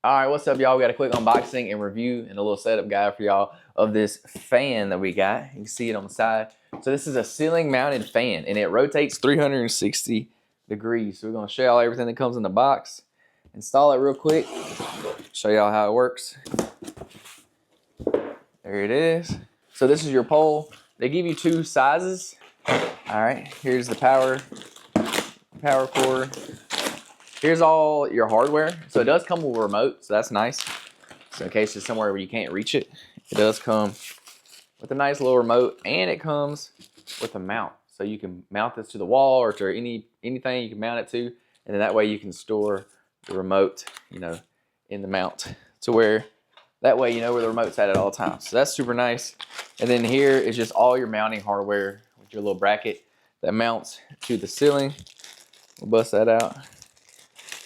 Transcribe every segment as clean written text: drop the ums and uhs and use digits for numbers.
All right, what's up, y'all? We got a quick unboxing and review and a little setup guide for y'all of this fan that we got. You can see it on the side. So this is a ceiling mounted fan and it rotates 360 degrees. So we're gonna show y'all everything that comes in the box. Install it real quick. Show y'all how it works. There it is. So this is your pole. They give you two sizes. All right, here's the power cord. Here's all your hardware. So it does come with a remote, so that's nice. So in case it's somewhere where you can't reach it, it does come with a nice little remote, and it comes with a mount. So you can mount this to the wall or to anything you can mount it to, and then that way you can store the remote, in the mount to where that way you know where the remote's at all times. So that's super nice. And then here is just all your mounting hardware with your little bracket that mounts to the ceiling. We'll bust that out.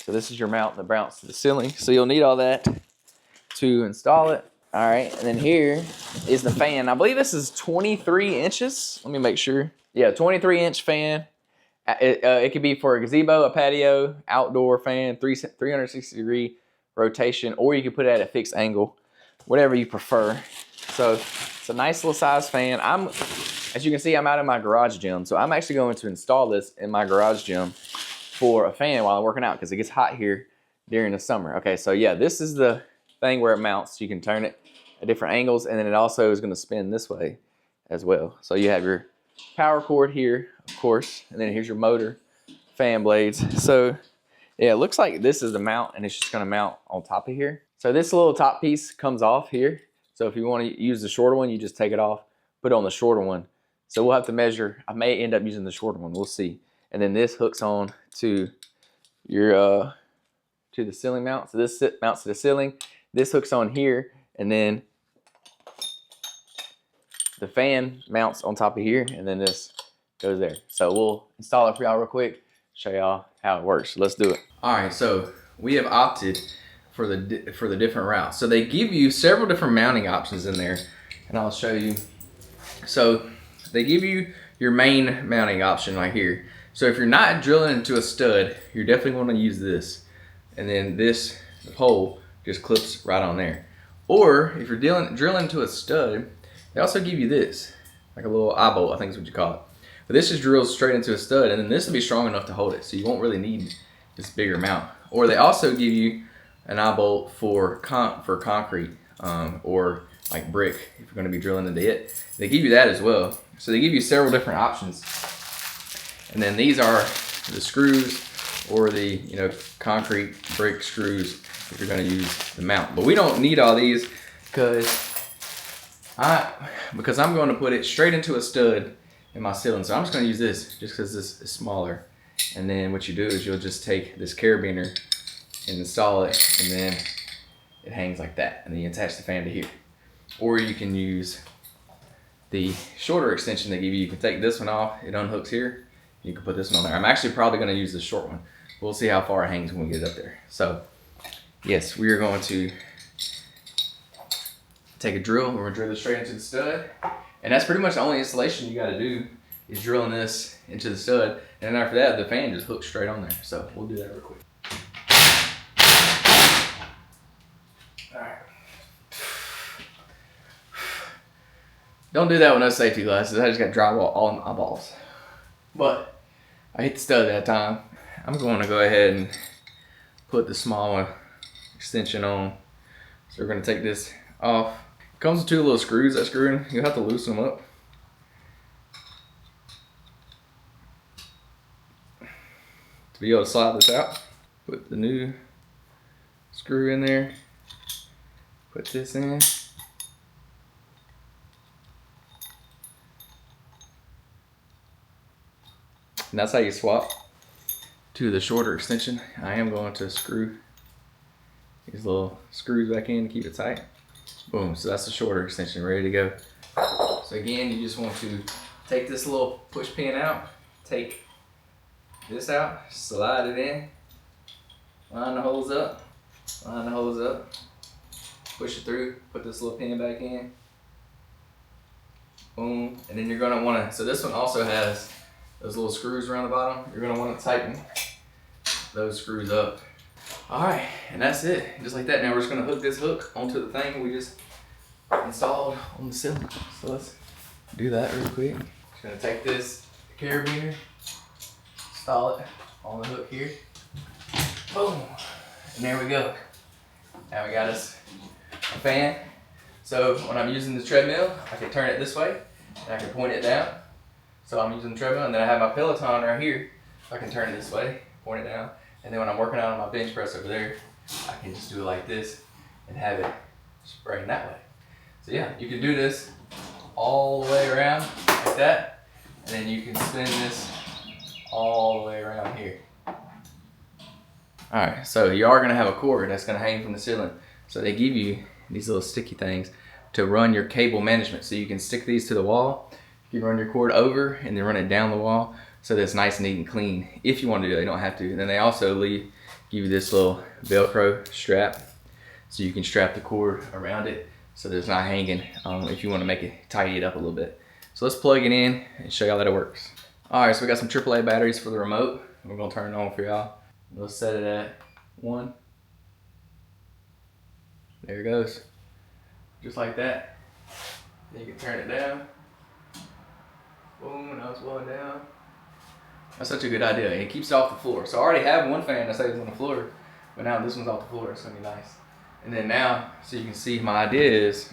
So this is your mount that mounts to the ceiling. So you'll need all that to install it. All right, and then here is the fan. I believe this is 23 inches. Let me make sure. Yeah, 23-inch fan. It could be for a gazebo, a patio, outdoor fan, 360-degree rotation, or you can put it at a fixed angle, whatever you prefer. So it's a nice little size fan. As you can see, I'm out in my garage gym, so I'm actually going to install this in my garage gym for a fan while I'm working out because it gets hot here during the summer. Okay, so yeah, this is the thing where it mounts. You can turn it at different angles, and then it also is going to spin this way as well. So you have your power cord here, of course, and then here's your motor, fan blades. So yeah, it looks like this is the mount, and it's just going to mount on top of here. So this little top piece comes off here. So if you want to use the shorter one, you just take it off, put it on the shorter one. So we'll have to measure. I may end up using the shorter one. We'll see. And then this hooks on to your to the ceiling mount. So this mounts to the ceiling. This hooks on here, and then the fan mounts on top of here, and then this goes there. So we'll install it for y'all real quick, show y'all how it works. Let's do it. All right, so we have opted for the different routes. So they give you several different mounting options in there, and I'll show you. So they give you your main mounting option right here. So if you're not drilling into a stud, you're definitely going to use this. And then the pole just clips right on there. Or if you're drilling into a stud, they also give you this, like a little eye bolt, I think is what you call it. But this just drills straight into a stud, and then this will be strong enough to hold it, so you won't really need this bigger mount. Or they also give you an eye bolt for concrete, or like brick, if you're going to be drilling into it. They give you that as well. So they give you several different options. And then these are the screws, or the concrete brick screws if you're going to use the mount. But we don't need all these because I'm going to put it straight into a stud in my ceiling. So I'm just going to use this just because this is smaller. And then what you do is you'll just take this carabiner and install it, and then it hangs like that. And then you attach the fan to here. Or you can use the shorter extension they give you. You can take this one off, it unhooks here. You can put this one on there. I'm actually probably going to use the short one. We'll see how far it hangs when we get it up there. So yes, we are going to take a drill. We're going to drill this straight into the stud. And that's pretty much the only installation you got to do, is drilling this into the stud. And then after that, the fan just hooks straight on there. So we'll do that real quick. All right. Don't do that with no safety glasses. I just got drywall all in my eyeballs. But I hit the stud that time. I'm going to go ahead and put the small extension on. So we're going to take this off. It comes with two little screws that screw in. You'll have to loosen them up. To be able to slide this out, put the new screw in there. Put this in. And that's how you swap to the shorter extension. I am going to screw these little screws back in to keep it tight. Boom, so that's the shorter extension ready to go. So again, you just want to take this little push pin out, take this out, slide it in, line the holes up, push it through, put this little pin back in, boom, and then you're gonna wanna, so this one also has those little screws around the bottom. You're gonna wanna tighten those screws up All right, and that's it. Just like that. Now we're just gonna hook this hook onto the thing we just installed on the ceiling. So let's do that real quick. Just gonna take this carabiner, install it on the hook here. Boom, and there we go. Now we got us a fan. So when I'm using the treadmill, I can turn it this way, and I can point it down. So I'm using the treadmill, and then I have my Peloton right here. So I can turn it this way, point it down, and then when I'm working out on my bench press over there, I can just do it like this and have it spraying that way. So yeah, you can do this all the way around like that, and then you can spin this all the way around here. All right, so you are gonna have a cord that's gonna hang from the ceiling. So they give you these little sticky things to run your cable management. So you can stick these to the wall, you run your cord over and then run it down the wall so that it's nice and neat and clean. If you want to do it, you don't have to. And then they also give you this little Velcro strap so you can strap the cord around it so that it's not hanging if you want to make it, tidy it up a little bit. So let's plug it in and show y'all that it works. All right, so we got some AAA batteries for the remote. We're gonna turn it on for y'all. We'll set it at 1. There it goes. Just like that. Then you can turn it down. Boom, now it's blowing down. That's such a good idea. And it keeps it off the floor. So I already have one fan that stays on the floor, but now this one's off the floor. It's gonna be nice. And then now, so you can see my idea is,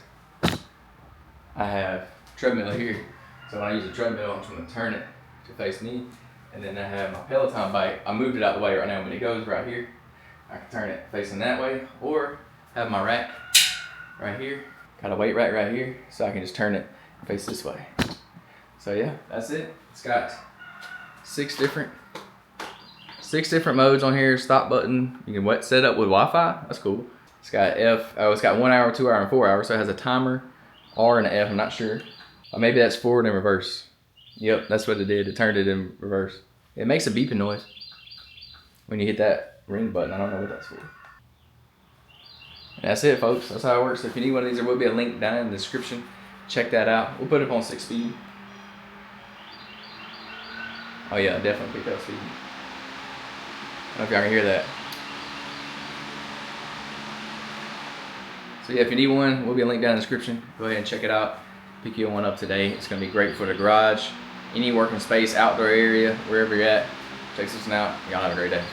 I have treadmill here. So when I use the treadmill, I'm just gonna turn it to face me. And then I have my Peloton bike. I moved it out the way right now, but it goes right here. I can turn it facing that way, or have my rack right here. Got a weight rack right here, so I can just turn it and face this way. So yeah, that's it. It's got 6 different modes on here. Stop button. You can set up with Wi-Fi. That's cool. It's got it's got 1 hour, 2 hour, and 4 hours. So it has a timer, R and an F. I'm not sure. Or maybe that's forward and reverse. Yep, that's what it did. It turned it in reverse. It makes a beeping noise when you hit that ring button. I don't know what that's for. And that's it, folks. That's how it works. If you need one of these, there will be a link down in the description. Check that out. We'll put it on 6 speed. Oh yeah, definitely pick up speed. I don't know if y'all can hear that. So yeah, if you need one, there will be a link down in the description. Go ahead and check it out. Pick you one up today. It's gonna be great for the garage, any working space, outdoor area, wherever you're at. Check this one out. Y'all have a great day.